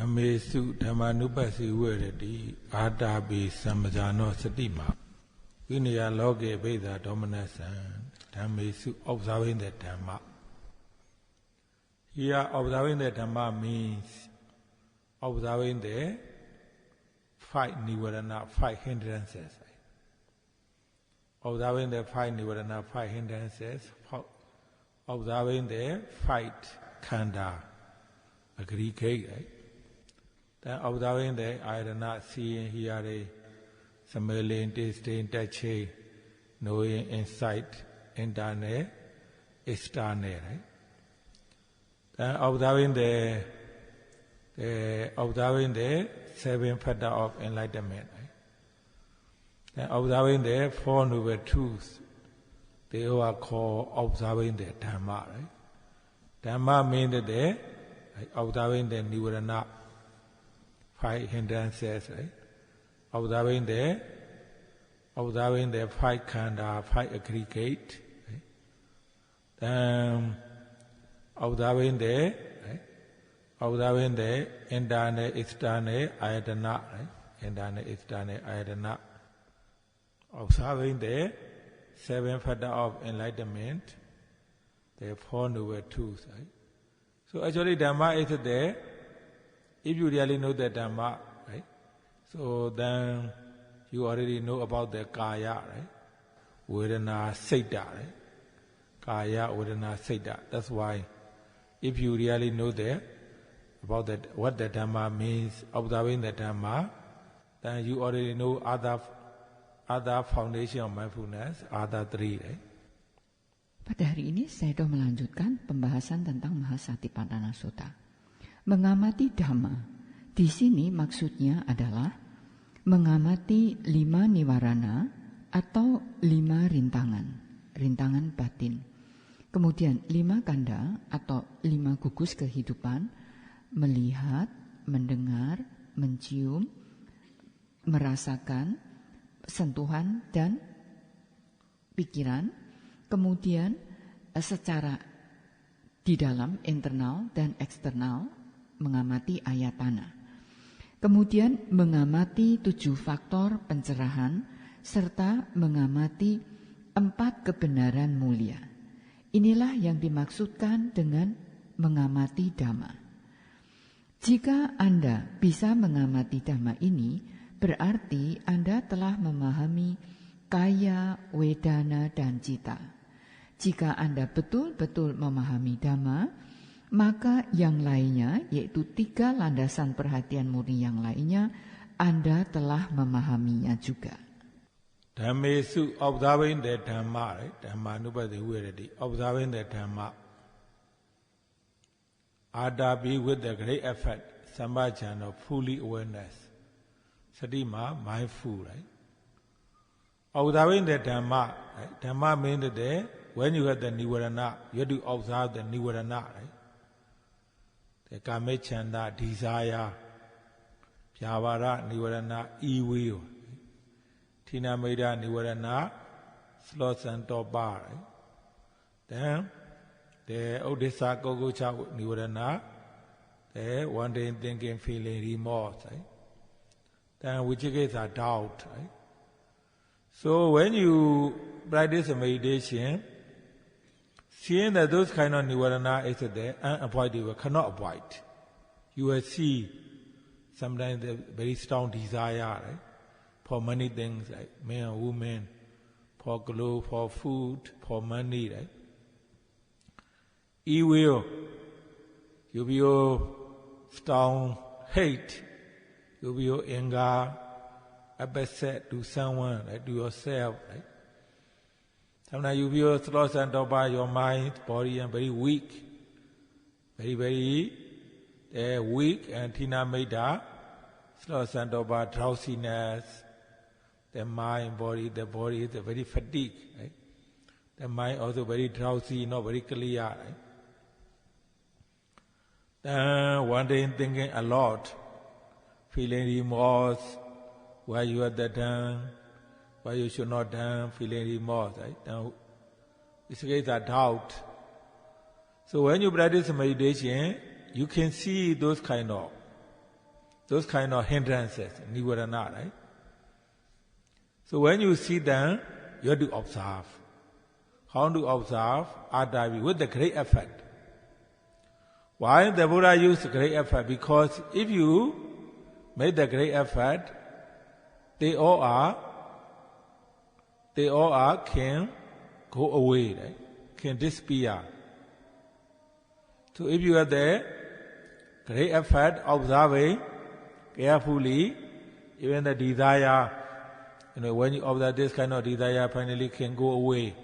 Dhamesu Dhammanupasi Virati Adabi Samajano Satima Vinaya Loke Veda Domanasan Dhamesu observing the Dhamma. Here observing the Dhamma means observing the 5 Nivarana, 5 hindrances. Observing the 5 Nivarana, 5 hindrances, observing the 5 Khanda, aggregate, right? Then observing the ayatana, seeing, hearing, smelling, tasting, touching, knowing, insight, internal, external, right? Then observing the 7 factors of enlightenment, right? Then observing the 4 noble truths, they are called observing the Dhamma, right? Dhamma means that observing the Nivarana, 5 hindrances, right? Observing the 5 Khanda, 5 aggregate, right? Then observing the internal, external, ayatana, right? Internal, external, ayatana. Observing the 7 factors of enlightenment, the 4 noble truths, right? So actually Dhamma is there. If you really know the Dhamma, right? So then you already know about the Kaya, right? Vedana, Saita, right? Kaya, Vedana, Saita. That's why if you really know about that, what the Dhamma means, observing the Dhamma, then you already know other foundation of mindfulness, other 3, right? Pada hari ini saya sudah melanjutkan pembahasan tentang Mahasatipatthana Sutta. Mengamati Dhamma, di sini maksudnya adalah mengamati 5 niwarana atau 5 rintangan batin. Kemudian 5 kanda atau 5 gugus kehidupan, melihat, mendengar, mencium, merasakan, sentuhan dan pikiran. Kemudian secara di dalam, internal dan eksternal, mengamati ayatana. Kemudian mengamati 7 faktor pencerahan serta mengamati 4 kebenaran mulia. Inilah yang dimaksudkan dengan mengamati Dhamma. Jika Anda bisa mengamati Dhamma ini, berarti Anda telah memahami kaya, wedana, dan cita. Jika Anda betul-betul memahami Dhamma, maka yang lainnya, yaitu 3 landasan perhatian murni yang lainnya, Anda telah memahaminya juga. Dhammesu, observing the Dhamma, right? Dhammanupati Virati, observing the Dhamma. Adabi with the great effect, Sambhajana, fully awareness. Satima, mindful, right? Observing the Dhamma, right? Dhamma means that when you have the Nivarana, you have to observe the Nivarana, right? The Kamechanda, desire, Pyavara, Nivarana, e-will, Tinameda, Nivarana, sloth and topa, right? Then the Odessa Gogocha Nivarana, the one day thinking, feeling, remorse, right? Then Vijigesa, doubt, right? So when you practice meditation, seeing that those kind of nivarana is there, unavoidable, cannot avoid. You will see sometimes the very strong desire, right? For many things, like men and women, for clothes, for food, for money, right? E-will, you will strong hate, you will anger, upset to someone, right? To yourself, right? Sometimes you feel sloth and topa, your mind, body, and very weak. Very, very weak, and tinameda, sloth and topa, drowsiness. The mind, the body is very fatigued, right? The mind also very drowsy, not very clear, right? Then one day thinking a lot, feeling remorse, why you have that done, why you should not done, feeling remorse, right? Now, this is a doubt. So when you practice meditation, you can see those kind of those kind of hindrances, nivarana, right? So when you see them, you have to observe. How to observe? Adavi, with the great effort. Why the Buddha used great effort? Because if you make the great effort, they all can go away, right? Can disappear. So if you have the great effort, observing carefully, even the desire, when you observe this kind of desire, finally can go away.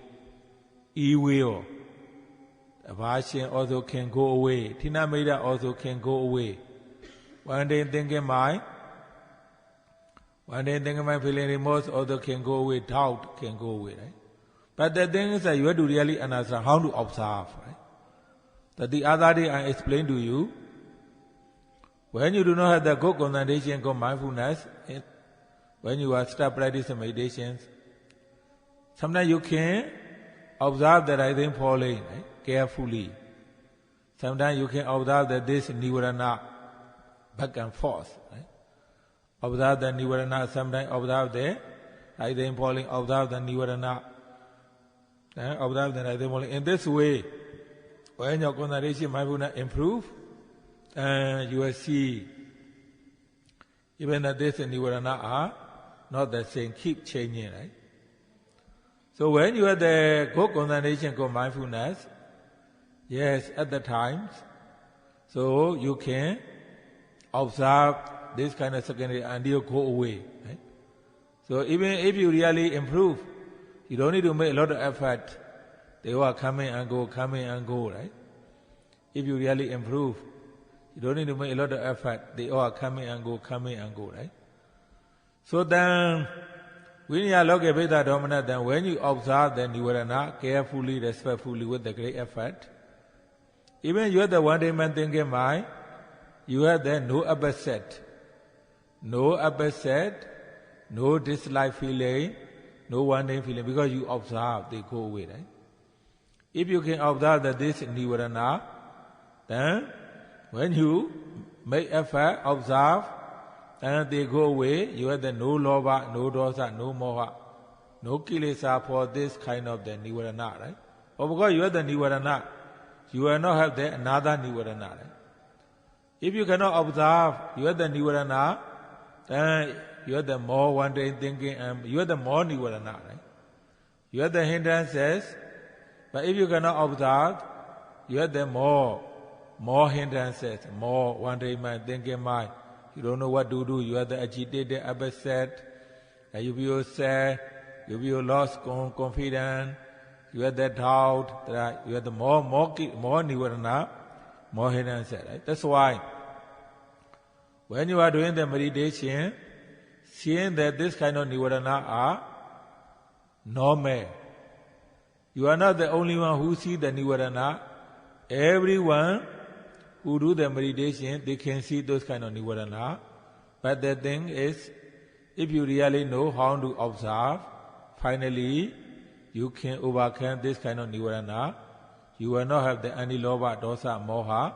Evil, aversion also can go away. Tinamida also can go away. One day thinking mind, feeling remorse also can go away. Doubt can go away, right? But the thing is that you have to really understand how to observe, right? That the other day I explained to you, when you do not have the good concentration, good mindfulness, when you are start practicing meditations, sometimes you can observe the right thing falling, right? Carefully. Sometimes you can observe that this nivarana back and forth, right? Observe the nivarana, sometimes observe the right thing falling, observe the nivarana, observe the right thing falling. In this way, when your concentration mindfulness improve, you will see even that this nivarana are not the same, keep changing, right? So when you have the good concentration, good mindfulness, yes, at the times, so you can observe this kind of secondary until go away, right? So even if you really improve, you don't need to make a lot of effort. They are coming and go, right? If you really improve, you don't need to make a lot of effort. They are coming and go, right? So then, when you are looking at the dominant, then when you observe the nivarana carefully, respectfully, with the great effort, even you have the one-day-man thinking mind, you have the no opposite, no dislike feeling, no one-day feeling, because you observe, they go away, right? If you can observe that this nivarana, then when you make effort, observe, and they go away, you have the no lobha, no dosa, no moha, no kilesa for this kind of the nivarana, right? Or because you have the nivarana, you will not have the another nivarana, right? If you cannot observe, you have the nivarana, then you have the more one-day thinking, and you have the more nivarana, right? You have the hindrances, but if you cannot observe, you have the more hindrances, more one-day mind, thinking mind. You don't know what to do. You have the agitated, upset. You feel sad. You feel lost confidence. You have the doubt. You have the more nivarana, more hindrances. Right? That's why when you are doing the meditation, seeing that this kind of nivarana are normal. You are not the only one who see the nivarana. Everyone who do the meditation, they can see those kind of nivarana. But the thing is, if you really know how to observe, finally, you can overcome this kind of nivarana. You will not have the any lobha, dosa, moha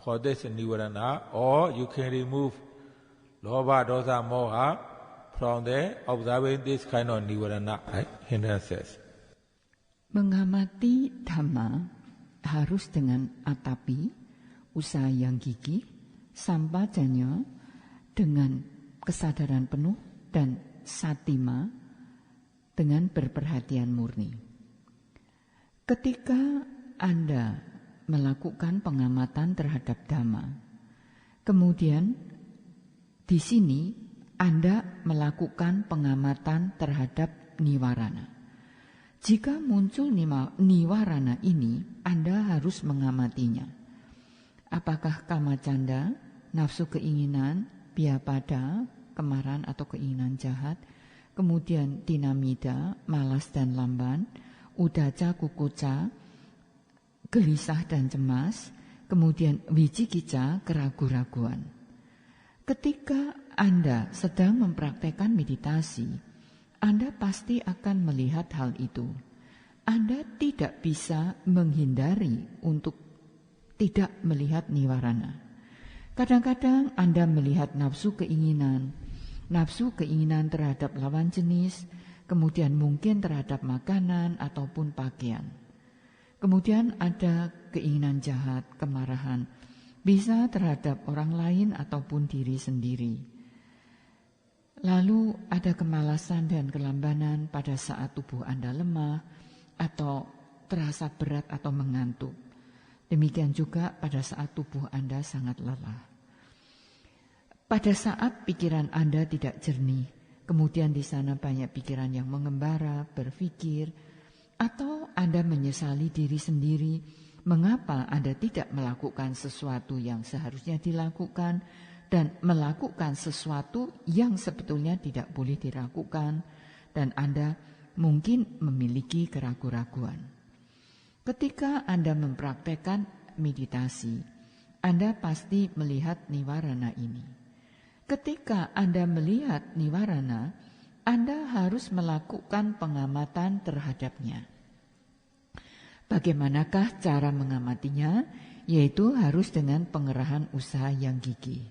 for this nivarana, or you can remove lobha, dosa, moha from the observing this kind of nivarana, right? Hindrances. Mengamati dhamma harus dengan atapi, usaha yang gigih, sampajanya dengan kesadaran penuh dan satima dengan berperhatian murni. Ketika Anda melakukan pengamatan terhadap dhamma, kemudian di sini Anda melakukan pengamatan terhadap niwarana. Jika muncul niwarana ini, Anda harus mengamatinya. Apakah kamacanda, nafsu keinginan, biapada, kemarahan atau keinginan jahat, kemudian tinamida, malas dan lamban, udaca, kukuca, gelisah dan cemas, kemudian wicikica, keraguan-raguan. Ketika Anda sedang mempraktekkan meditasi, Anda pasti akan melihat hal itu. Anda tidak bisa menghindari untuk tidak melihat niwarana. Kadang-kadang Anda melihat nafsu keinginan terhadap lawan jenis, kemudian mungkin terhadap makanan ataupun pakaian. Kemudian ada keinginan jahat, kemarahan, bisa terhadap orang lain ataupun diri sendiri. Lalu ada kemalasan dan kelambanan pada saat tubuh Anda lemah atau terasa berat atau mengantuk. Demikian juga pada saat tubuh Anda sangat lelah. Pada saat pikiran Anda tidak jernih, kemudian di sana banyak pikiran yang mengembara, berpikir, atau Anda menyesali diri sendiri, mengapa Anda tidak melakukan sesuatu yang seharusnya dilakukan dan melakukan sesuatu yang sebetulnya tidak boleh dilakukan, dan Anda mungkin memiliki keraguan-raguan. Ketika Anda mempraktekkan meditasi, Anda pasti melihat niwarana ini. Ketika Anda melihat niwarana, Anda harus melakukan pengamatan terhadapnya. Bagaimanakah cara mengamatinya? Yaitu harus dengan pengerahan usaha yang gigih.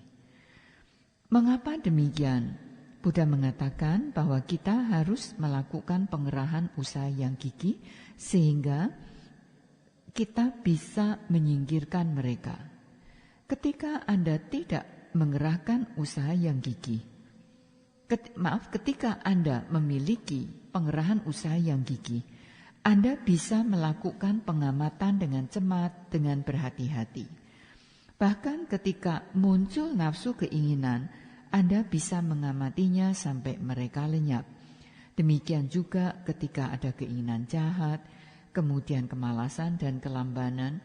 Mengapa demikian? Buddha mengatakan bahwa kita harus melakukan pengerahan usaha yang gigih sehingga kita bisa menyingkirkan mereka. Ketika Anda tidak mengerahkan usaha yang gigih, ketika Anda memiliki pengerahan usaha yang gigih, Anda bisa melakukan pengamatan dengan cermat, dengan berhati-hati. Bahkan ketika muncul nafsu keinginan, Anda bisa mengamatinya sampai mereka lenyap. Demikian juga ketika ada keinginan jahat, kemudian kemalasan dan kelambanan,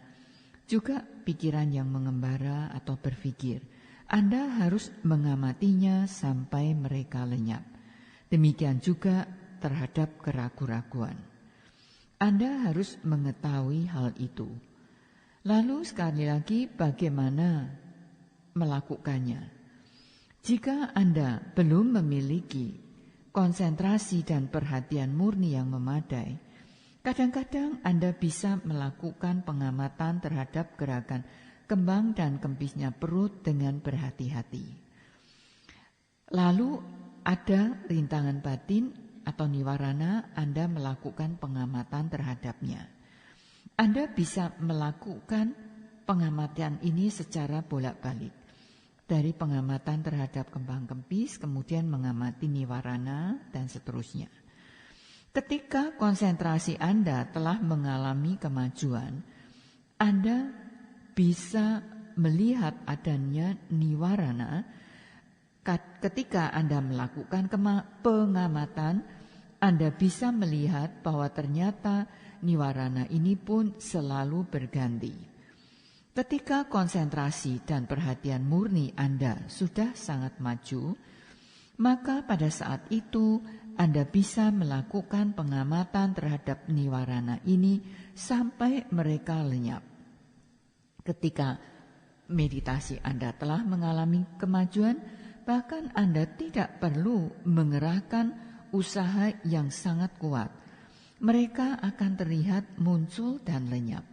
juga pikiran yang mengembara atau berpikir. Anda harus mengamatinya sampai mereka lenyap. Demikian juga terhadap keraguan-raguan. Anda harus mengetahui hal itu. Lalu sekali lagi bagaimana melakukannya? Jika Anda belum memiliki konsentrasi dan perhatian murni yang memadai, kadang-kadang Anda bisa melakukan pengamatan terhadap gerakan kembang dan kempisnya perut dengan berhati-hati. Lalu ada rintangan batin atau niwarana, Anda melakukan pengamatan terhadapnya. Anda bisa melakukan pengamatan ini secara bolak-balik. Dari pengamatan terhadap kembang kempis, kemudian mengamati niwarana, dan seterusnya. Ketika konsentrasi Anda telah mengalami kemajuan, Anda bisa melihat adanya niwarana. Ketika Anda melakukan pengamatan, Anda bisa melihat bahwa ternyata niwarana ini pun selalu berganti. Ketika konsentrasi dan perhatian murni Anda sudah sangat maju, maka pada saat itu Anda bisa melakukan pengamatan terhadap niwarana ini sampai mereka lenyap. Ketika meditasi Anda telah mengalami kemajuan, bahkan Anda tidak perlu mengerahkan usaha yang sangat kuat. Mereka akan terlihat muncul dan lenyap.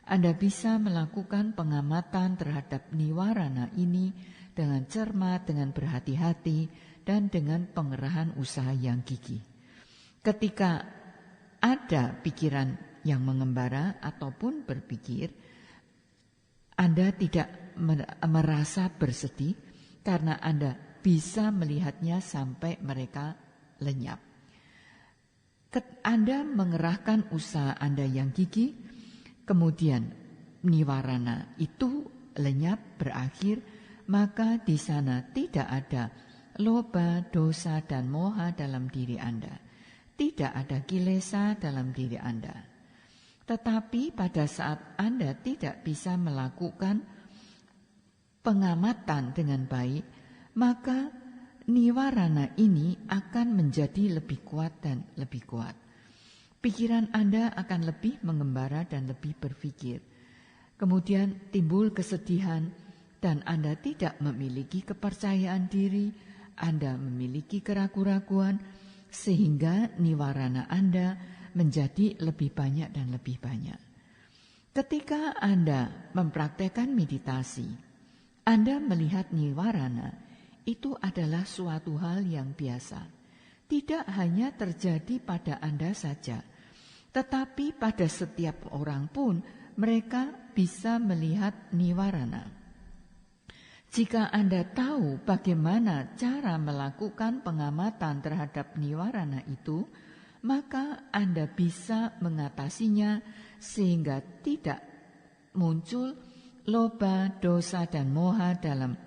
Anda bisa melakukan pengamatan terhadap niwarana ini dengan cermat, dengan berhati-hati, dan dengan pengerahan usaha yang gigih. Ketika ada pikiran yang mengembara ataupun berpikir, Anda tidak merasa bersedih karena Anda bisa melihatnya sampai mereka lenyap. Anda mengerahkan usaha Anda yang gigih, kemudian niwarana itu lenyap berakhir, maka di sana tidak ada loba, dosa, dan moha dalam diri Anda. Tidak ada kilesa dalam diri Anda. Tetapi pada saat Anda tidak bisa melakukan pengamatan dengan baik, maka niwarana ini akan menjadi lebih kuat dan lebih kuat. Pikiran Anda akan lebih mengembara dan lebih berpikir. Kemudian timbul kesedihan dan Anda tidak memiliki kepercayaan diri, Anda memiliki keraguan-raguan, sehingga niwarana Anda menjadi lebih banyak dan lebih banyak. Ketika Anda mempraktekkan meditasi, Anda melihat niwarana, itu adalah suatu hal yang biasa. Tidak hanya terjadi pada Anda saja, tetapi pada setiap orang pun mereka bisa melihat niwarana. Jika Anda tahu bagaimana cara melakukan pengamatan terhadap niwarana itu, maka Anda bisa mengatasinya sehingga tidak muncul loba, dosa, dan moha dalam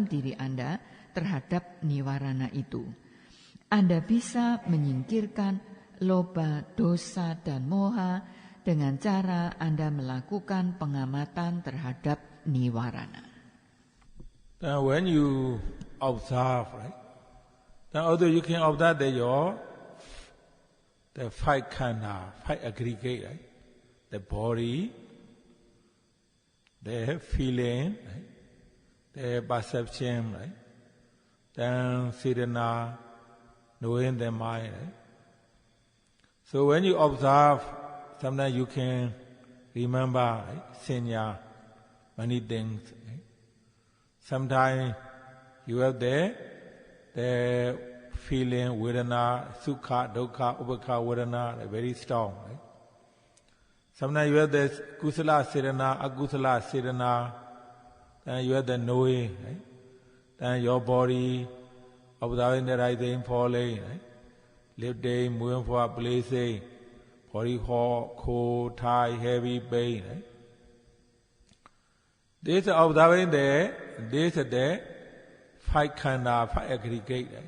diri Anda terhadap niwarana itu. Anda bisa menyingkirkan loba, dosa, dan moha dengan cara Anda melakukan pengamatan terhadap niwarana. Then when you observe, right? Then although you can observe the five khana, five aggregate, right? The body, the feeling, right? The perception, right? Then Sedana, knowing the mind, right? So when you observe, sometimes you can remember, right? Senya, many things. Right? Sometimes you have the feeling, vedana, sukha, dukkha, upekha, vedana, very strong. Right? Sometimes you have the kusala sedana, akusala sedana, then you have the knowing, right? Then your body, observing the rising, falling, right? Lifting, moving forward, placing, body hot, cold, tight, heavy, pain, right? This is observing this is the five khana, five aggregate, right?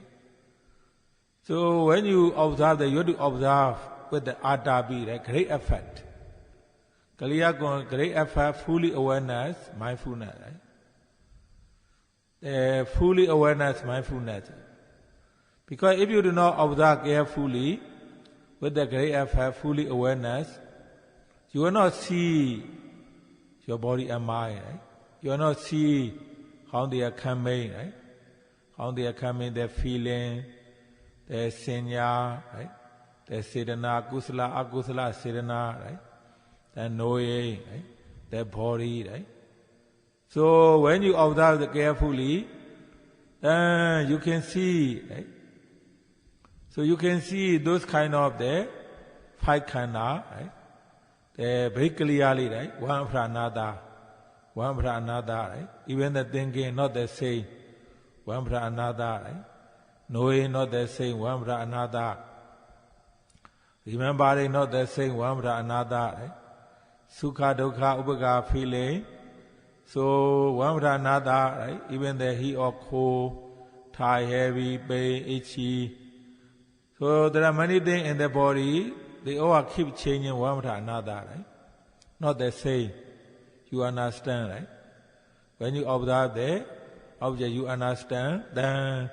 So when you observe you have to observe with the atabi, right? Great effect. Kaliya great effect, fully awareness, mindfulness, right? Fully awareness, mindfulness. Because if you do not observe carefully with the great effect, fully awareness, you will not see your body and mind, right? You will not see how they are coming, right? How they are coming, their feeling, their senya, right? Their sedana, kusala, akusala, sedana, right? Their knowing, right? Their body, right? So when you observe it carefully, then you can see, right? So you can see those kind of the five khana, right? Very clearly, right? One after another, right? Even the thinking not the same, one after another, right? Knowing not the same, one after another. Remembering not the same, one after another, right? Sukha, dukkha, upekha, feeling. So one after another, right? Even the heat or cold, tired, heavy, pain, itchy. So there are many things in the body, they all keep changing one after another, right? Not the same. You understand, right? When you observe the object, you understand. Then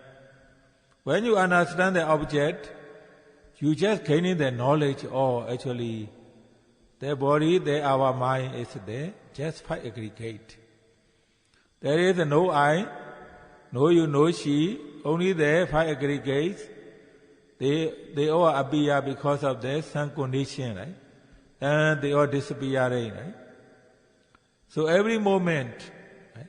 when you understand the object, you just gaining the knowledge, or actually the body, our mind is there, just five aggregate. There is no I, no you, no she, only the five aggregates. They all appear because of the some condition, right? And they all disappear, right? So every moment, right?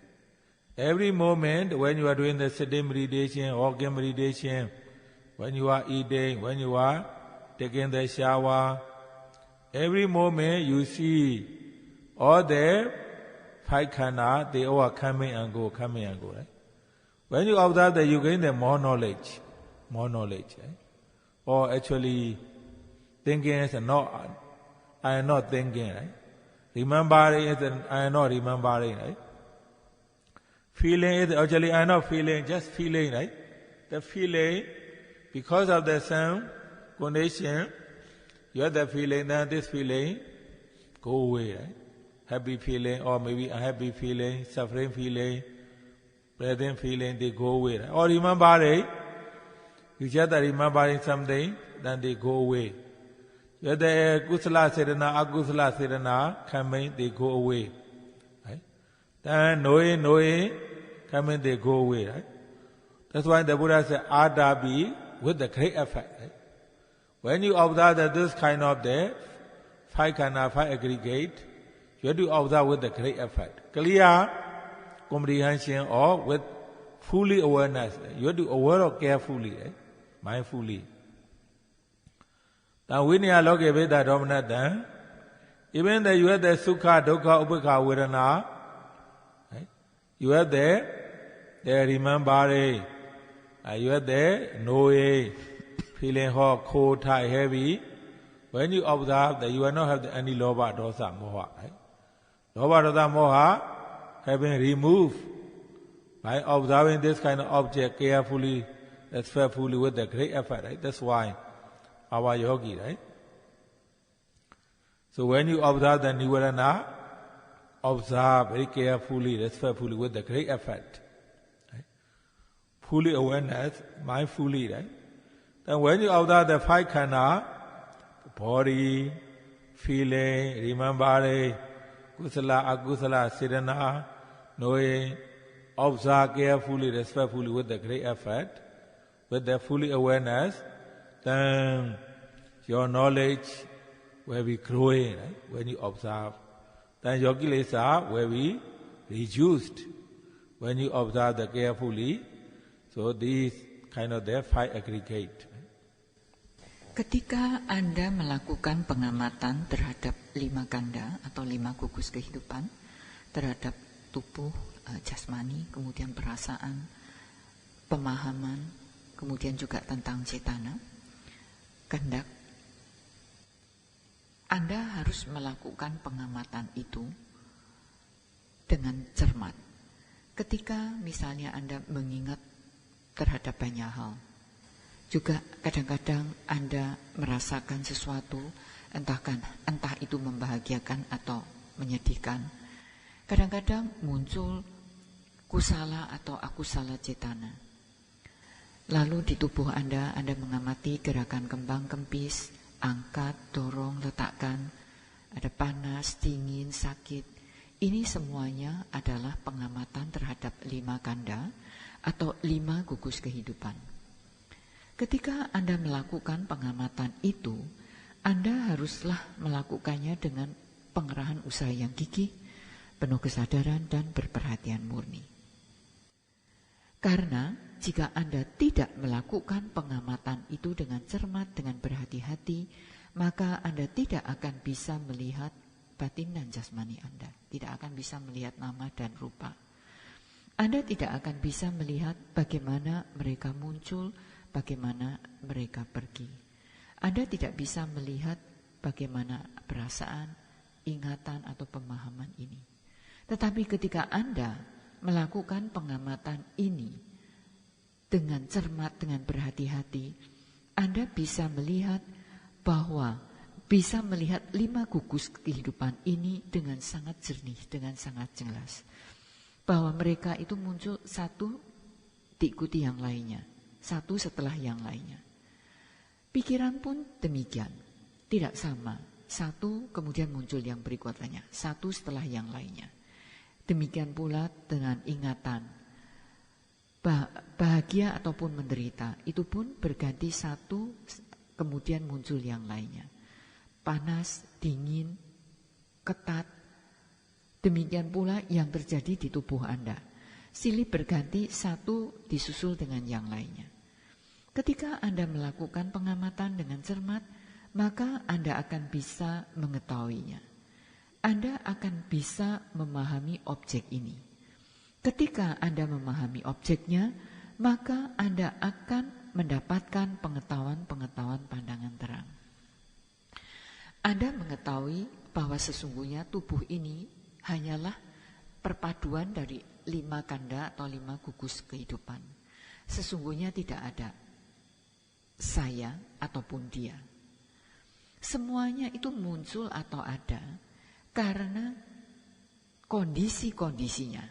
Every moment when you are doing the sitting meditation, walking meditation, when you are eating, when you are taking the shower, every moment you see all the five khana, they all are coming and go, right? When you observe that, you gain the more knowledge, right? Or actually, thinking is not, I am not thinking, right? Remembering is, I am not remembering, right? Feeling is, actually, I am not feeling, just feeling, right? The feeling, because of the same condition, you have the feeling, then this feeling go away, right? Happy feeling, or maybe unhappy feeling, suffering feeling, pleasant feeling, they go away, right? Or remembering, you just remembering something, then they go away. You have the kusala sedana, akusala sedana coming, they go away. Right? Then knowing, coming, they go away. Right? That's why the Buddha said, adabi, with the great effect. Right? When you observe that this kind of the five khana, five aggregate, you have to observe with the great effect. Clear? comprehension or with fully awareness. You have to aware of carefully, right? Mindfully. Then Vinaya Loke Veda Dominata, even that you have the Sukha, Dukkha, Upekha, Vedana, right? You have the remembering, you have the knowing, feeling hot, cold, tight, heavy. When you observe that you will not have any Lobha, Dosa, Moha, right? Lobha, Dosa, Moha have been removed by observing this kind of object carefully, respectfully, with the great effort, right? That's why our yogi, right? So when you observe the Nivarana, observe very carefully, respectfully, with the great effort, right? Fully awareness, mindfully, right? Then when you observe the five khana, the body, feeling, remembering, kusala, akusala, siddhana, knowing, observe carefully, respectfully, with the great effort, with the fully awareness, then your knowledge will be growing, right? When you observe. Then your kilesa will be reduced when you observe the carefully. So these kind of the five aggregate. Ketika Anda melakukan pengamatan terhadap 5 kanda atau 5 gugus kehidupan, terhadap tubuh, jasmani, kemudian perasaan, pemahaman, kemudian juga tentang cetana, kehendak, Anda harus melakukan pengamatan itu dengan cermat. Ketika misalnya Anda mengingat terhadap banyak hal, juga kadang-kadang Anda merasakan sesuatu, entah itu membahagiakan atau menyedihkan. Kadang-kadang muncul kusala atau akusala cetana. Lalu di tubuh Anda mengamati gerakan kembang kempis, angkat, dorong, letakkan, ada panas, dingin, sakit. Ini semuanya adalah pengamatan terhadap 5 kanda atau 5 gugus kehidupan. Ketika Anda melakukan pengamatan itu, Anda haruslah melakukannya dengan pengerahan usaha yang gigih, penuh kesadaran dan berperhatian murni. Karena jika Anda tidak melakukan pengamatan itu dengan cermat, dengan berhati-hati, maka Anda tidak akan bisa melihat batin dan jasmani Anda. Tidak akan bisa melihat nama dan rupa. Anda tidak akan bisa melihat bagaimana mereka muncul, bagaimana mereka pergi. Anda tidak bisa melihat bagaimana perasaan, ingatan atau pemahaman ini. Tetapi ketika Anda melakukan pengamatan ini dengan cermat, dengan berhati-hati, Anda bisa melihat bahwa bisa melihat 5 gugus kehidupan ini dengan sangat jernih, dengan sangat jelas. Bahwa mereka itu muncul satu diikuti yang lainnya, satu setelah yang lainnya. Pikiran pun demikian, tidak sama. Satu kemudian muncul yang berikutnya, satu setelah yang lainnya. Demikian pula dengan ingatan, bahagia ataupun menderita, itu pun berganti satu kemudian muncul yang lainnya. Panas, dingin, ketat. Demikian pula yang terjadi di tubuh Anda. Silih berganti satu disusul dengan yang lainnya. Ketika Anda melakukan pengamatan dengan cermat, maka Anda akan bisa mengetahuinya. Anda akan bisa memahami objek ini. Ketika Anda memahami objeknya, maka Anda akan mendapatkan pengetahuan-pengetahuan pandangan terang. Anda mengetahui bahwa sesungguhnya tubuh ini hanyalah perpaduan dari 5 kanda atau 5 gugus kehidupan. Sesungguhnya tidak ada saya ataupun dia. Semuanya itu muncul atau ada karena kondisi-kondisinya.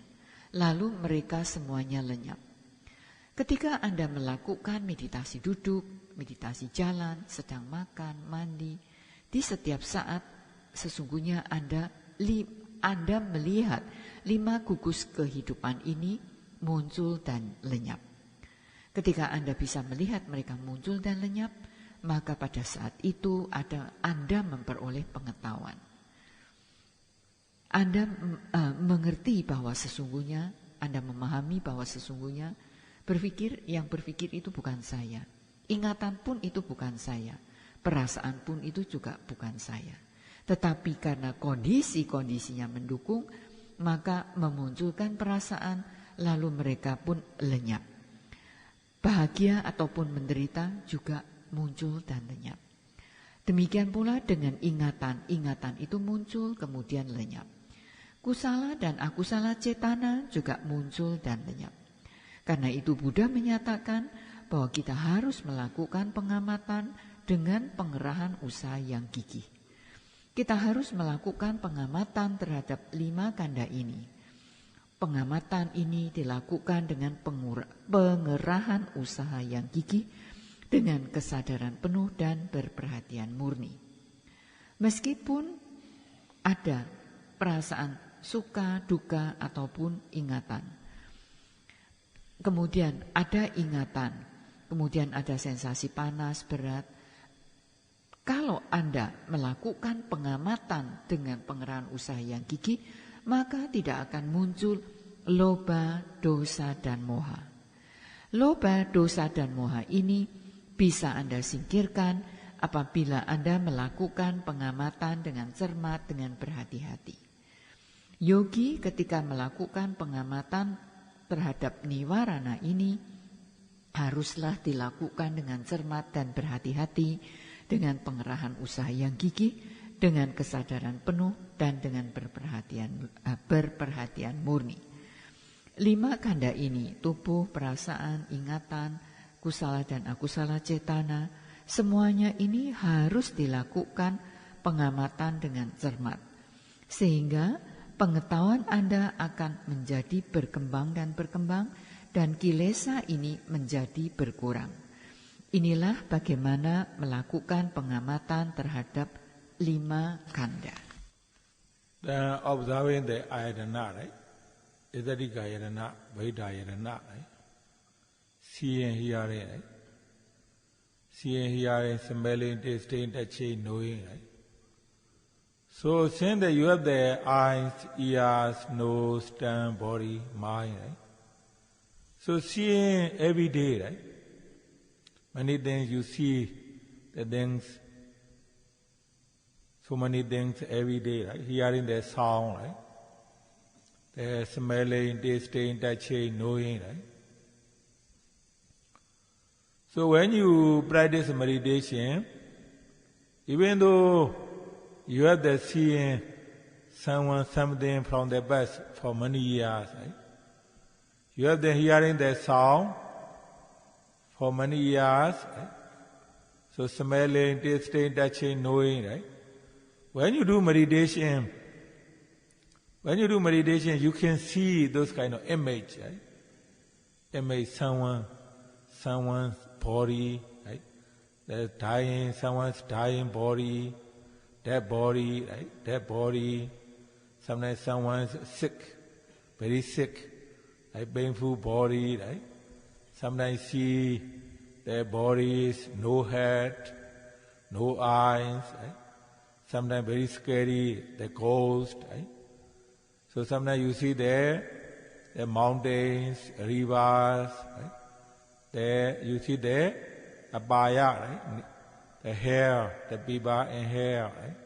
Lalu mereka semuanya lenyap. Ketika Anda melakukan meditasi duduk, meditasi jalan, sedang makan, mandi, di setiap saat sesungguhnya Anda melihat 5 gugus kehidupan ini muncul dan lenyap. Ketika Anda bisa melihat mereka muncul dan lenyap, maka pada saat itu Anda memperoleh pengetahuan. Anda mengerti bahwa sesungguhnya Anda memahami bahwa sesungguhnya yang berpikir itu bukan saya. Ingatan pun itu bukan saya. Perasaan pun itu juga bukan saya. Tetapi karena kondisi-kondisinya mendukung, maka memunculkan perasaan, lalu mereka pun lenyap. Bahagia ataupun menderita juga muncul dan lenyap. Demikian pula dengan ingatan itu muncul kemudian lenyap. Kusala dan akusala cetana juga muncul dan lenyap. Karena itu Buddha menyatakan bahwa kita harus melakukan pengamatan dengan pengerahan usaha yang gigih. Kita harus melakukan pengamatan terhadap 5 kanda ini. Pengamatan ini dilakukan dengan pengerahan usaha yang gigih, dengan kesadaran penuh dan berperhatian murni. Meskipun ada perasaan suka, duka, ataupun ingatan. Kemudian ada ingatan, kemudian ada sensasi panas, berat. Kalau Anda melakukan pengamatan dengan pengerahan usaha yang gigih, maka tidak akan muncul loba, dosa, dan moha. Loba, dosa, dan moha ini bisa Anda singkirkan apabila Anda melakukan pengamatan dengan cermat, dengan berhati-hati. Yogi ketika melakukan pengamatan terhadap niwarana ini haruslah dilakukan dengan cermat dan berhati-hati, dengan pengerahan usaha yang gigih, dengan kesadaran penuh, dan dengan berperhatian murni. 5 kanda ini, tubuh, perasaan, ingatan, kusala dan akusala cetana, semuanya ini harus dilakukan pengamatan dengan cermat. Sehingga pengetahuan Anda akan menjadi berkembang dan kilesa ini menjadi berkurang. Inilah bagaimana melakukan pengamatan terhadap 5 kanda. Then observing the ayatana, right? Idarika ayatana, Vaida ayatana, right? Seeing, hearing, right? Seeing, hearing, smelling, tasting, touching, knowing, right? So since that you have the eyes, ears, nose, tongue, body, mind, right? So seeing every day, right? Many things you see, the things, so many things every day, right? Hearing the sound, right? The smelling, tasting, touching, knowing, right? So when you practice meditation, even though you have the seeing something from the past for many years, right? You have the hearing the sound for many years, right? So smelling, tasting, touching, knowing, right? When you do meditation, you can see those kind of image, right? Image someone's body, right? There's dying, someone's dying body, dead body, right? Dead body. Sometimes someone's sick, very sick, like painful body, right? Sometimes see their bodies, no head, no eyes, right? Sometimes very scary, the ghost, right? So sometimes you see the mountains, rivers, right? There you see the abaya, right? The hair, the biba and hair, right?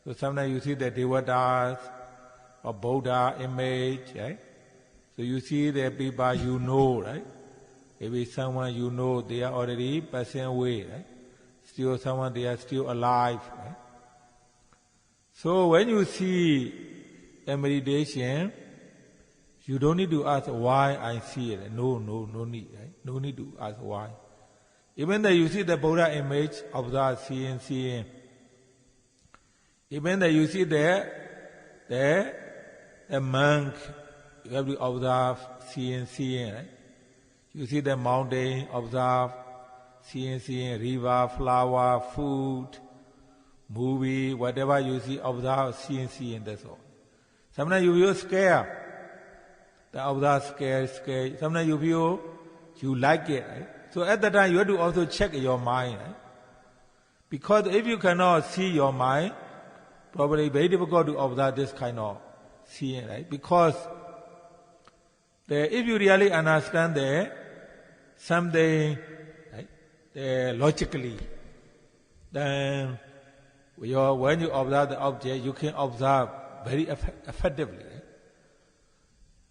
So sometimes you see the devatas or Buddha image, right? So you see the biba, you know, right? Maybe someone you know they are already passing away, right? Still someone they are still alive, right? So when you see a meditation, you don't need to ask why I see it. No need, right? No need to ask why. Even though you see the Buddha image, observe, seeing. Even though you see the monk, you have to observe, seeing, right? You see the mountain, observe, seeing, river, flower, food, movie, whatever you see, observe, seeing, that's all. Sometimes you feel scared. The observe, scared. Sometimes you feel you like it, right? So at that time you have to also check your mind, right? Because if you cannot see your mind, probably very difficult to observe this kind of seeing, right? Because If you really understand something right, logically, then when you observe the object, you can observe very effectively. Right?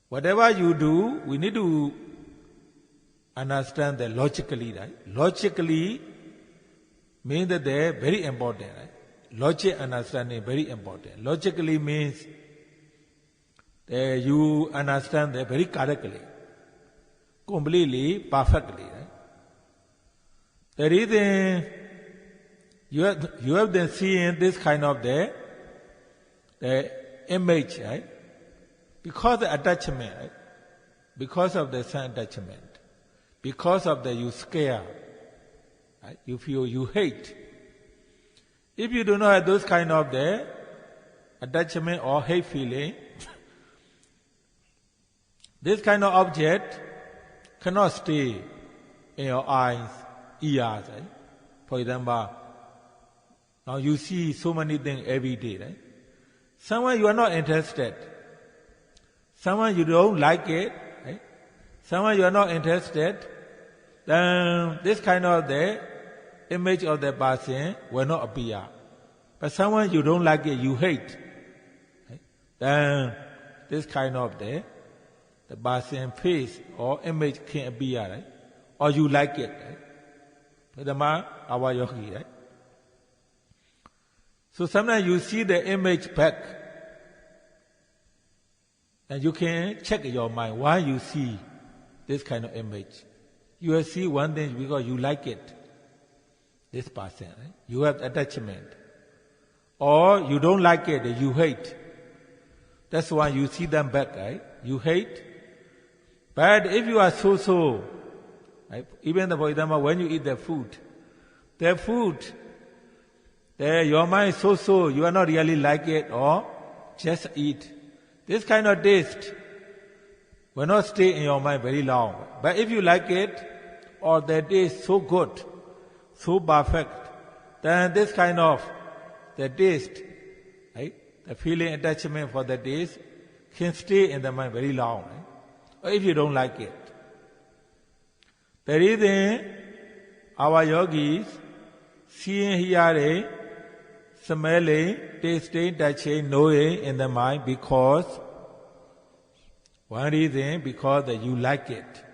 Whatever you do, we need to understand that logically, right? Logically means that they're very important, right? Logic understanding very important. Logically means you understand that very correctly, completely, perfectly, right? The reason you have been seeing this kind of the image, right? Because the attachment, right? Because of the sun attachment, because of the you scare, right? You feel you hate. If you do not have those kind of the attachment or hate feeling, this kind of object cannot stay in your eyes, ears, right? For example, now you see so many things every day, right? Someone you are not interested, someone you don't like it, right? Someone you are not interested, then this kind of the image of the person will not appear. But someone you don't like it, you hate, right? Then this kind of the person face or image can appear, right? Or you like it, right? Padma our yogi, right? So sometimes you see the image back, and you can check your mind why you see this kind of image. You will see one thing because you like it, this person, right? You have attachment. Or you don't like it, you hate. That's why you see them back, right? You hate. But if you are so, right? Even for example, when you eat the food, your mind is so, you are not really like it or just eat. This kind of taste will not stay in your mind very long. But if you like it, or the taste so good, so perfect, then this kind of the taste, right? The feeling attachment for the taste can stay in the mind very long, right? Or if you don't like it. The reason our yogis seeing, hearing, smelling, tasting, touching, knowing in the mind because one reason because that you like it,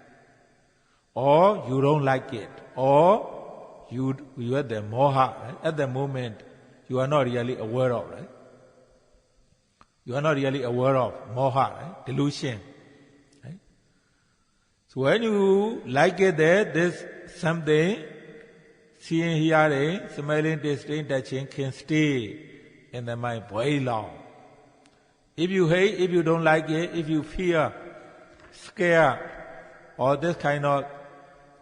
or you don't like it, or you have the moha, right? At the moment you are not really aware of, right? You are not really aware of moha, right? Delusion, right? So when you like it, that this something, seeing, hearing, smelling, tasting, touching can stay in the mind very long. If you hate, if you don't like it, if you fear, scare, or this kind of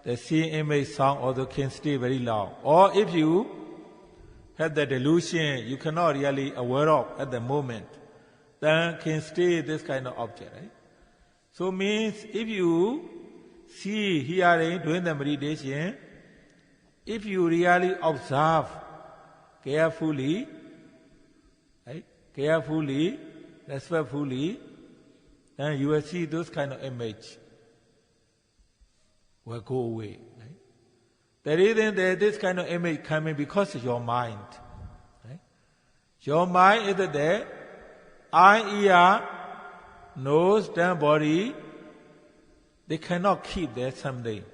the seeing image sound also can stay very long. Or if you have the delusion you cannot really aware of at the moment, then can stay this kind of object, right? So means if you see, hearing, doing the meditation, if you really observe carefully, right? Carefully, respectfully, then you will see those kind of image will go away. Right? The reason that this kind of image coming because of your mind. Right? Your mind is there, eye, ear, nose, tongue, body, they cannot keep that something.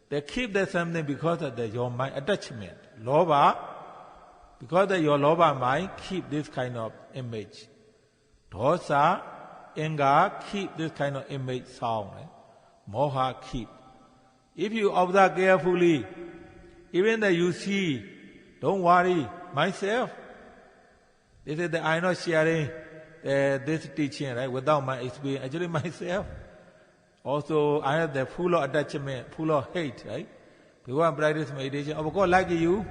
They keep that something because of your mind attachment. Loba, because of your loba mind, keep this kind of image. Dosa, anger, keep this kind of image sound. Right? Moha, keep. If you observe carefully, even that you see, don't worry, myself. This is that I'm not sharing this teaching, right? Without my experience, actually myself. Also, I have the full of attachment, full of hate, right? Before I practice meditation, of course, like you,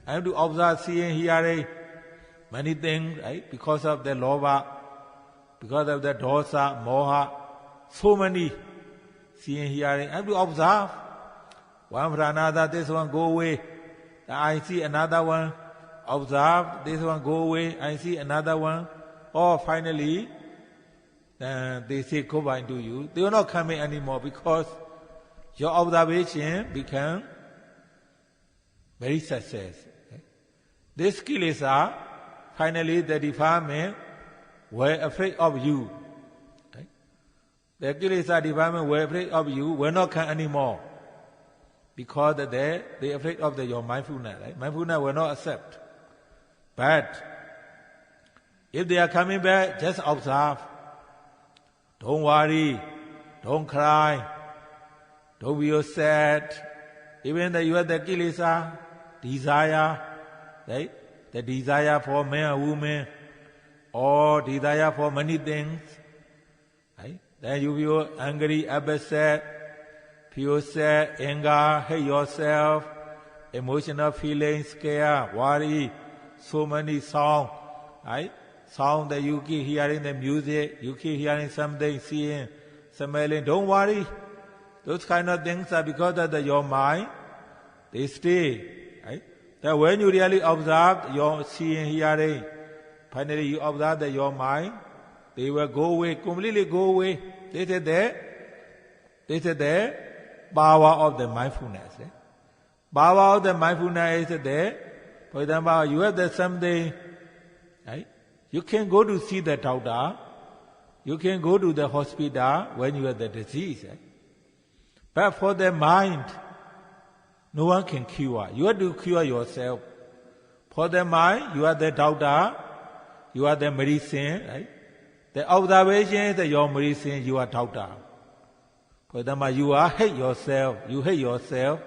I have to observe, seeing, hearing many things, right? Because of the loba, because of the dosa, moha, so many seeing, hearing. I have to observe. One for another, this one go away. I see another one. Observe, this one go away. I see another one. Or finally, then they say goodbye to you. They will not come in anymore because your observation become very success. These kilesa, finally the department were afraid of you. The kilesa department were afraid of you, will not come anymore. Because they afraid of your mindfulness. Right? Mindfulness will not accept. But if they are coming back, just observe. Don't worry. Don't cry. Don't be sad. Even that you have the kilesa, desire, right? The desire for man or woman, or desire for many things, right? Then you feel angry, upset, feel sad, anger, hate yourself, emotional feelings, scare, worry, so many songs, right? Sound that you keep hearing, the music, you keep hearing something, seeing, smelling. Don't worry. Those kind of things are because of your mind. They stay. Right? That when you really observe your seeing, hearing, finally you observe that your mind, they will go away, completely go away. This is the power of the mindfulness. Eh? Power of the mindfulness is there. For example, you have something, right? You can go to see the doctor. You can go to the hospital when you have the disease. Eh? But for the mind, no one can cure. You have to cure yourself. For the mind, you are the doctor. You are the medicine. Right? The observation is your medicine. You are doctor. For example, you hate yourself. You hate yourself.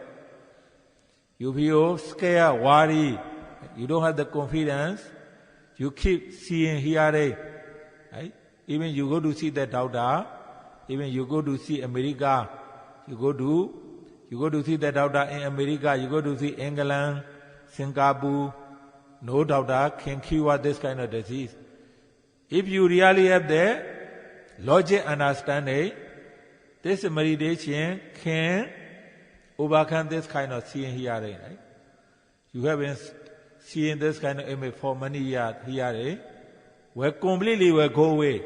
You feel scared, worried. You don't have the confidence. You keep seeing, hearing. Right? Even you go to see the doctor. Even you go to see America. You go to see the doctor in America. You go to see England, Singapore. No doctor can cure this kind of disease. If you really have the logic understanding, this meditation can overcome this kind of seeing, hearing. Right? You have been seeing this kind of image for many years, hearing, will completely will go away.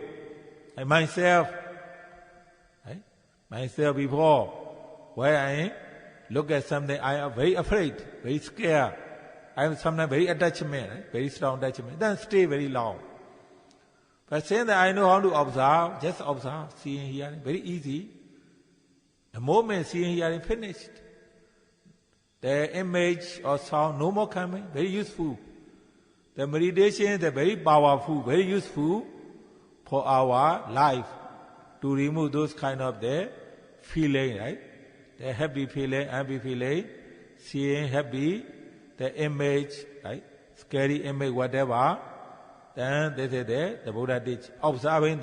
And myself before, when I look at something, I am very afraid, very scared. I am sometimes very attachment, very strong attachment. Then stay very long. But saying that I know how to observe, just observe, seeing, hearing, very easy. The moment seeing, hearing finished, the image or sound no more coming, very useful. The meditation is very powerful, very useful for our life to remove those kind of the feeling, right? The happy feeling, happy feeling, seeing happy, the image, right? Scary image, whatever. Then this is the Buddha teach. Observing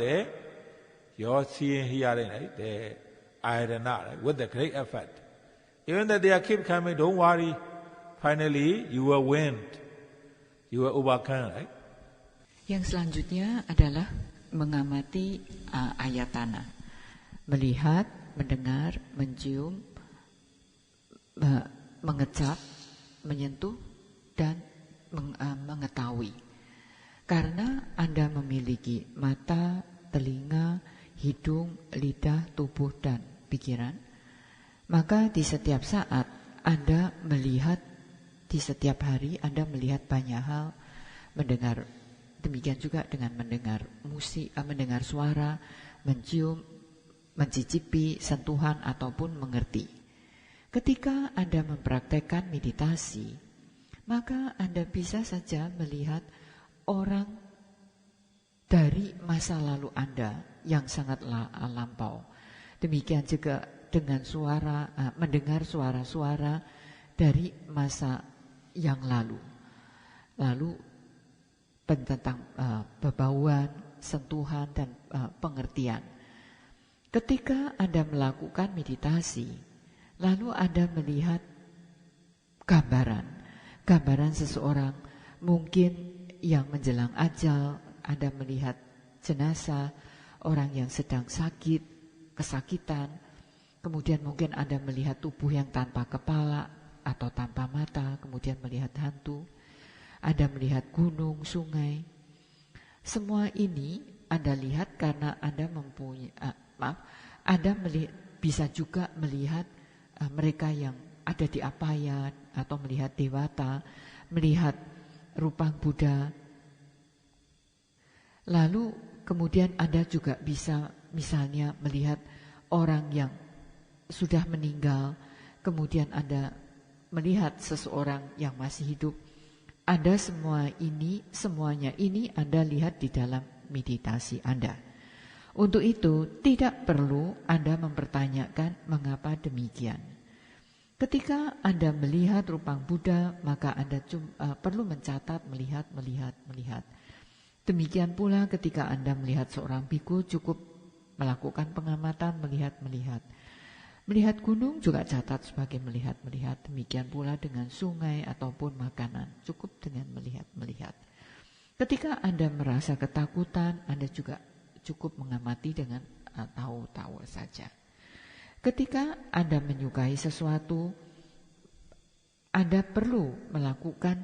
your seeing, hearing, right? The ayatana, right? With the great effect. Even that they keep coming, don't worry. Finally, you will win. You will overcome, right? Yang selanjutnya adalah mengamati ayatana. Melihat, mendengar, mencium, mengecap, menyentuh, dan mengetahui. Karena Anda memiliki mata, telinga, hidung, lidah, tubuh, dan pikiran, maka di setiap saat Anda melihat, di setiap hari Anda melihat banyak hal, mendengar. Demikian juga dengan mendengar musik, mendengar suara, mencium, mencicipi, sentuhan, ataupun mengerti. Ketika Anda mempraktekkan meditasi, maka Anda bisa saja melihat orang dari masa lalu Anda yang sangat lampau. Demikian juga dengan suara, mendengar suara-suara dari masa yang lalu. Lalu tentang bebauan, sentuhan, dan pengertian. Ketika Anda melakukan meditasi, lalu Anda melihat gambaran seseorang, mungkin yang menjelang ajal, Anda melihat jenazah, orang yang sedang sakit, kesakitan, kemudian mungkin Anda melihat tubuh yang tanpa kepala atau tanpa mata, kemudian melihat hantu, Anda melihat gunung, sungai. Semua ini Anda lihat karena Anda mempunyai, Anda bisa juga melihat mereka yang ada di Apayan, atau melihat Dewata, melihat rupa Buddha. Lalu kemudian Anda juga bisa misalnya melihat orang yang sudah meninggal, kemudian Anda melihat seseorang yang masih hidup. Semuanya ini Anda lihat di dalam meditasi Anda. Untuk itu tidak perlu Anda mempertanyakan mengapa demikian. Ketika Anda melihat rupa Buddha, maka Anda perlu mencatat melihat. Demikian pula ketika Anda melihat seorang biku, cukup melakukan pengamatan melihat. Melihat gunung juga catat sebagai melihat. Demikian pula dengan sungai ataupun makanan, cukup dengan melihat. Ketika Anda merasa ketakutan, Anda juga cukup mengamati dengan tahu saja. Ketika Anda menyukai sesuatu, Anda perlu melakukan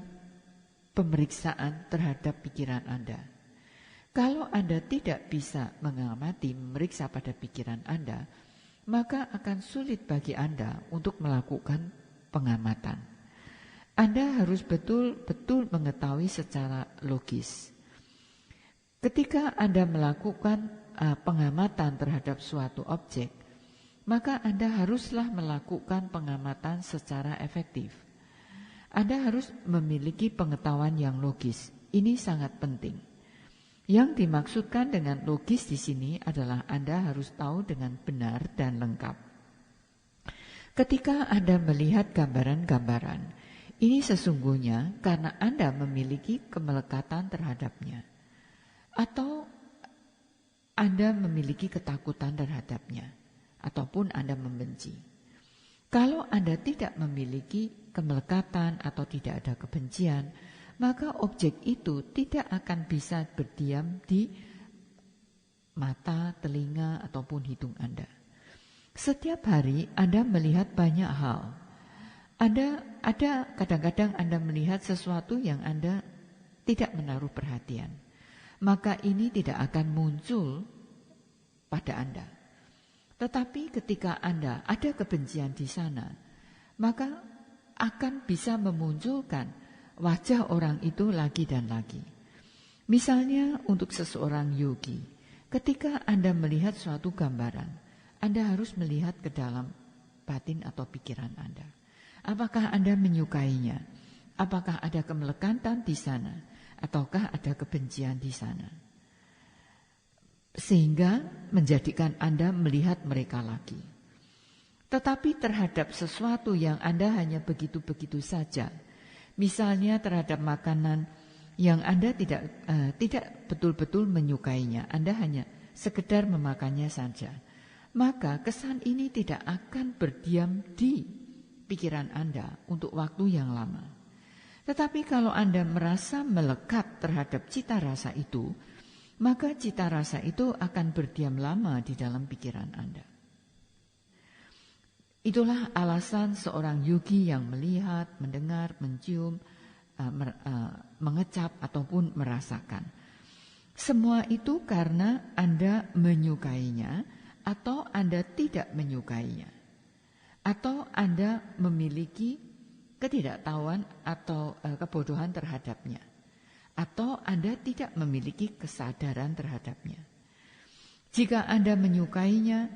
pemeriksaan terhadap pikiran Anda. Kalau Anda tidak bisa mengamati, memeriksa pada pikiran Anda, maka akan sulit bagi Anda untuk melakukan pengamatan. Anda harus betul-betul mengetahui secara logis. Ketika Anda melakukan pengamatan terhadap suatu objek, maka Anda haruslah melakukan pengamatan secara efektif. Anda harus memiliki pengetahuan yang logis. Ini sangat penting. Yang dimaksudkan dengan logis di sini adalah Anda harus tahu dengan benar dan lengkap. Ketika Anda melihat gambaran-gambaran, ini sesungguhnya karena Anda memiliki kemelekatan terhadapnya, atau Anda memiliki ketakutan terhadapnya, ataupun Anda membenci. Kalau Anda tidak memiliki kemelekatan atau tidak ada kebencian, maka objek itu tidak akan bisa berdiam di mata, telinga, ataupun hidung Anda. Setiap hari Anda melihat banyak hal. Ada kadang-kadang Anda melihat sesuatu yang Anda tidak menaruh perhatian. Maka ini tidak akan muncul pada Anda. Tetapi ketika Anda ada kebencian di sana, maka akan bisa memunculkan wajah orang itu lagi dan lagi. Misalnya untuk seseorang yogi, ketika Anda melihat suatu gambaran, Anda harus melihat ke dalam batin atau pikiran Anda. Apakah Anda menyukainya? Apakah ada kemelekatan di sana? Ataukah ada kebencian di sana? Sehingga menjadikan Anda melihat mereka lagi. Tetapi terhadap sesuatu yang Anda hanya begitu-begitu saja, misalnya terhadap makanan yang Anda tidak betul-betul menyukainya, Anda hanya sekedar memakannya saja, maka kesan ini tidak akan berdiam di pikiran Anda untuk waktu yang lama. Tetapi kalau Anda merasa melekat terhadap cita rasa itu, maka cita rasa itu akan berdiam lama di dalam pikiran Anda. Itulah alasan seorang yogi yang melihat, mendengar, mencium, mengecap ataupun merasakan. Semua itu karena Anda menyukainya atau Anda tidak menyukainya. Atau Anda memiliki ketidaktahuan atau kebodohan terhadapnya. Atau Anda tidak memiliki kesadaran terhadapnya. Jika Anda menyukainya,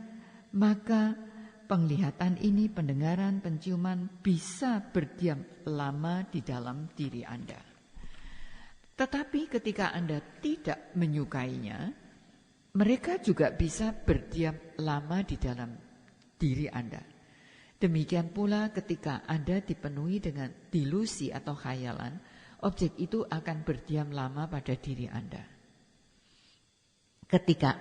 maka penglihatan ini, pendengaran, penciuman bisa berdiam lama di dalam diri Anda. Tetapi ketika Anda tidak menyukainya, mereka juga bisa berdiam lama di dalam diri Anda. Demikian pula ketika Anda dipenuhi dengan delusi atau khayalan, objek itu akan berdiam lama pada diri Anda. Ketika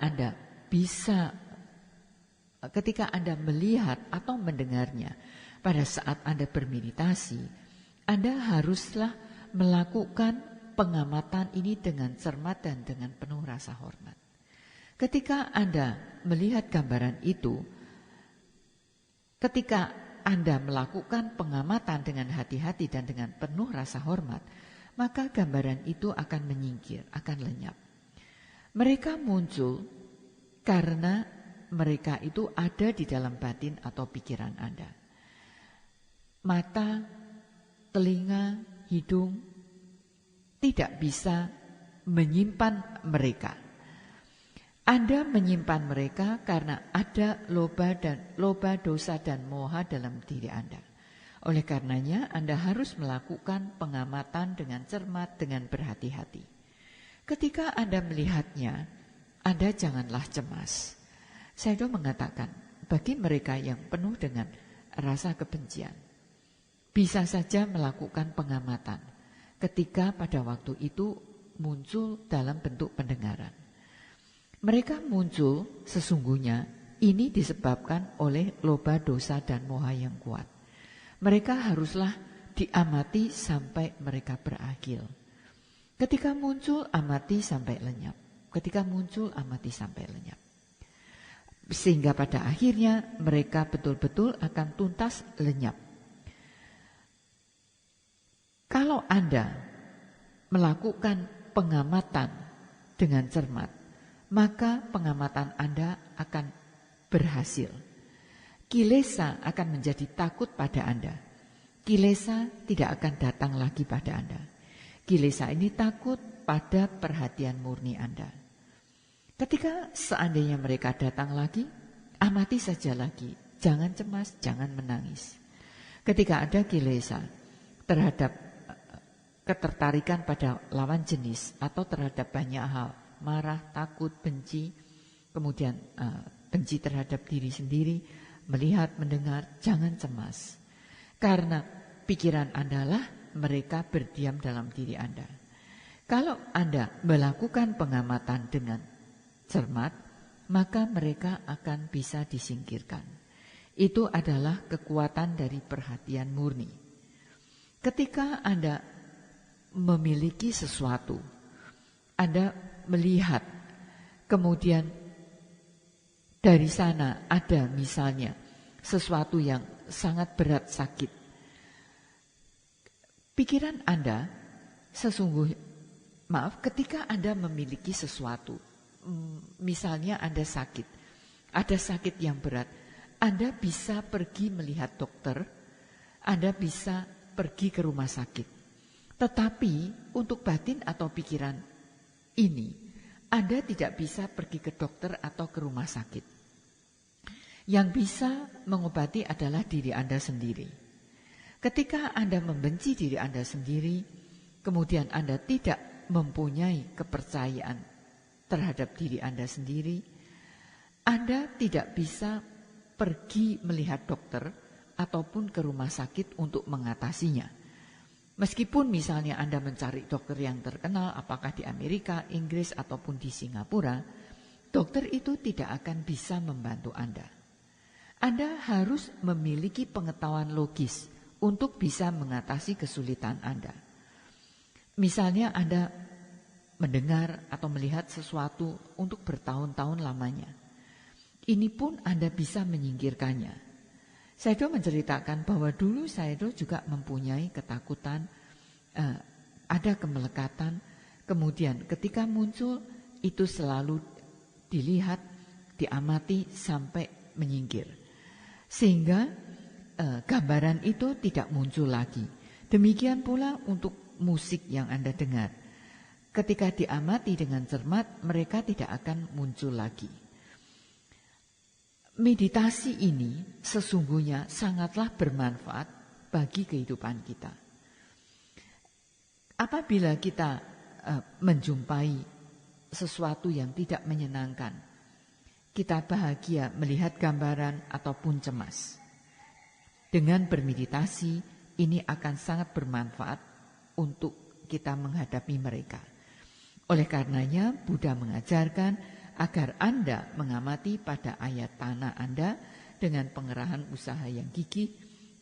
Anda melihat atau mendengarnya pada saat Anda bermeditasi, Anda haruslah melakukan pengamatan ini dengan cermat dan dengan penuh rasa hormat. Ketika Anda melihat gambaran itu, ketika Anda melakukan pengamatan dengan hati-hati dan dengan penuh rasa hormat, maka gambaran itu akan menyingkir, akan lenyap. Mereka muncul karena mereka itu ada di dalam batin atau pikiran Anda. Mata, telinga, hidung tidak bisa menyimpan mereka. Anda menyimpan mereka karena ada loba, dosa dan moha dalam diri Anda. Oleh karenanya Anda harus melakukan pengamatan dengan cermat, dengan berhati-hati. Ketika Anda melihatnya, Anda janganlah cemas. Sayadaw mengatakan, bagi mereka yang penuh dengan rasa kebencian, bisa saja melakukan pengamatan ketika pada waktu itu muncul dalam bentuk pendengaran. Mereka muncul sesungguhnya ini disebabkan oleh loba, dosa dan moha yang kuat. Mereka haruslah diamati sampai mereka berakhir. Ketika muncul amati sampai lenyap. Ketika muncul amati sampai lenyap. Sehingga pada akhirnya mereka betul-betul akan tuntas lenyap. Kalau Anda melakukan pengamatan dengan cermat, maka pengamatan Anda akan berhasil. Kilesa akan menjadi takut pada Anda. Kilesa tidak akan datang lagi pada Anda. Kilesa ini takut pada perhatian murni Anda. Ketika seandainya mereka datang lagi, amati saja lagi. Jangan cemas, jangan menangis. Ketika ada kilesa terhadap ketertarikan pada lawan jenis atau terhadap banyak hal, marah, takut, benci, kemudian benci terhadap diri sendiri, melihat, mendengar, jangan cemas. Karena pikiran Anda lah mereka berdiam dalam diri Anda. Kalau Anda melakukan pengamatan dengan cermat, maka mereka akan bisa disingkirkan. Itu adalah kekuatan dari perhatian murni. Ketika Anda memiliki sesuatu, Anda melihat, kemudian dari sana ada misalnya sesuatu yang sangat berat sakit. Pikiran Anda ketika Anda memiliki sesuatu, misalnya Anda sakit, ada sakit yang berat, Anda bisa pergi melihat dokter, Anda bisa pergi ke rumah sakit. Tetapi untuk batin atau pikiran ini, Anda tidak bisa pergi ke dokter atau ke rumah sakit. Yang bisa mengobati adalah diri Anda sendiri. Ketika Anda membenci diri Anda sendiri, kemudian Anda tidak mempunyai kepercayaan terhadap diri Anda sendiri, Anda tidak bisa pergi melihat dokter ataupun ke rumah sakit untuk mengatasinya. Meskipun misalnya Anda mencari dokter yang terkenal, apakah di Amerika, Inggris, ataupun di Singapura, dokter itu tidak akan bisa membantu Anda. Anda harus memiliki pengetahuan logis untuk bisa mengatasi kesulitan Anda. Misalnya Anda mendengar atau melihat sesuatu untuk bertahun-tahun lamanya. Ini pun Anda bisa menyingkirkannya. Sayadaw menceritakan bahwa dulu Sayadaw juga mempunyai ketakutan, ada kemelekatan, kemudian ketika muncul itu selalu dilihat, diamati sampai menyingkir. Sehingga gambaran itu tidak muncul lagi. Demikian pula untuk musik yang Anda dengar. Ketika diamati dengan cermat, mereka tidak akan muncul lagi. Meditasi ini sesungguhnya sangatlah bermanfaat bagi kehidupan kita. Apabila kita menjumpai sesuatu yang tidak menyenangkan, kita bahagia melihat gambaran ataupun cemas. Dengan bermeditasi, ini akan sangat bermanfaat untuk kita menghadapi mereka. Oleh karenanya, Buddha mengajarkan agar Anda mengamati pada ayat tanah Anda dengan pengerahan usaha yang gigih,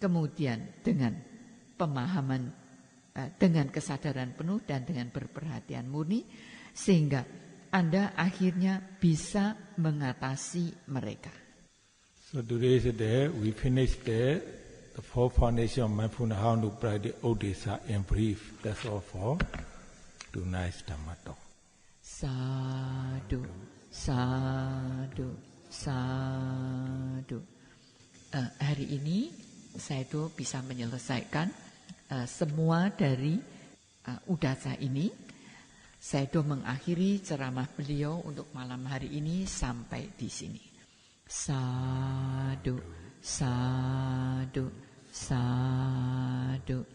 kemudian dengan pemahaman, dengan kesadaran penuh dan dengan berperhatian murni, sehingga Anda akhirnya bisa mengatasi mereka. So today we finished the four foundation of mindfulness, how to practice Odesa in brief. That's all for tonight's Dhamma talk. Sadu, sadu, sadu. Hari ini saya itu bisa menyelesaikan semua dari udasa ini. Saya itu mengakhiri ceramah beliau untuk malam hari ini sampai di sini. Sadu, sadu, sadu.